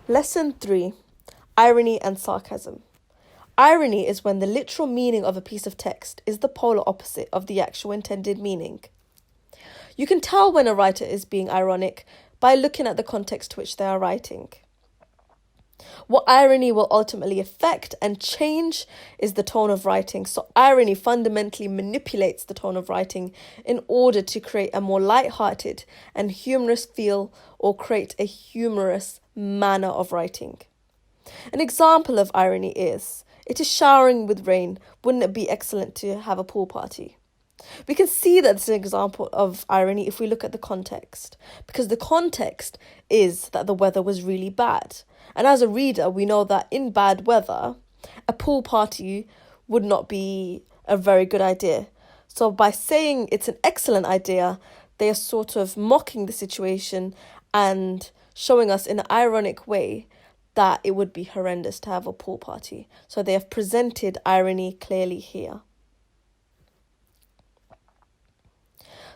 Lesson 3. Irony and sarcasm. Irony is when the literal meaning of a piece of text is the polar opposite of the actual intended meaning. You can tell when a writer is being ironic by looking at the context to which they are writing. What irony will ultimately affect and change is the tone of writing. So irony fundamentally manipulates the tone of writing in order to create a more light-hearted and humorous feel or create a humorous manner of writing. An example of irony is, it is showering with rain. Wouldn't it be excellent to have a pool party? We can see that it's an example of irony if we look at the context, because the context is that the weather was really bad. And as a reader, we know that in bad weather, a pool party would not be a very good idea. So by saying it's an excellent idea, they are sort of mocking the situation and showing us in an ironic way that it would be horrendous to have a pool party. So they have presented irony clearly here.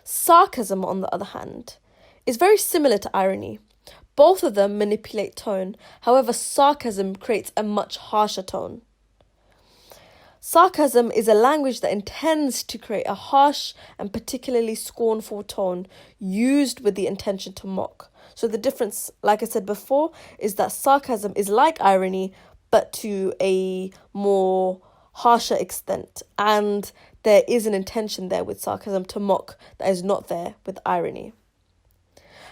Sarcasm, on the other hand, is very similar to irony. Both of them manipulate tone. However, sarcasm creates a much harsher tone. Sarcasm is a language that intends to create a harsh and particularly scornful tone used with the intention to mock. So the difference, like I said before, is that sarcasm is like irony, but to a more harsher extent. And there is an intention there with sarcasm to mock that is not there with irony.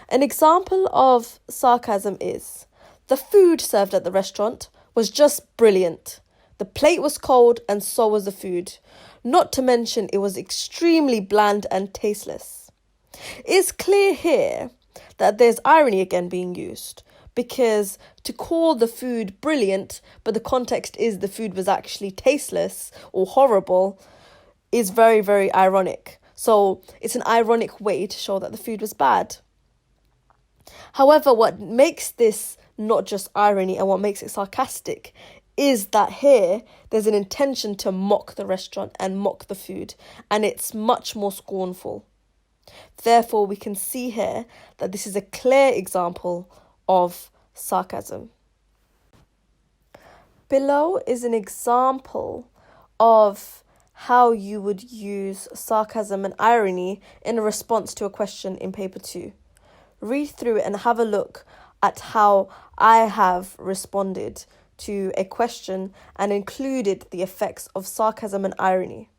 An example of sarcasm is, the food served at the restaurant was just brilliant. The plate was cold and so was the food. Not to mention it was extremely bland and tasteless. It's clear here that there's irony again being used, because to call the food brilliant, but the context is the food was actually tasteless or horrible, is very, very ironic. So it's an ironic way to show that the food was bad. However, what makes this not just irony and what makes it sarcastic is that here there's an intention to mock the restaurant and mock the food, and it's much more scornful. Therefore, we can see here that this is a clear example of sarcasm. Below is an example of how you would use sarcasm and irony in a response to a question in paper 2. Read through it and have a look at how I have responded to a question and included the effects of sarcasm and irony.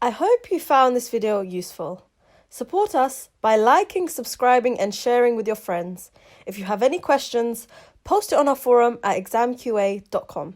I hope you found this video useful. Support us by liking, subscribing and sharing with your friends. If you have any questions, post it on our forum at examqa.com.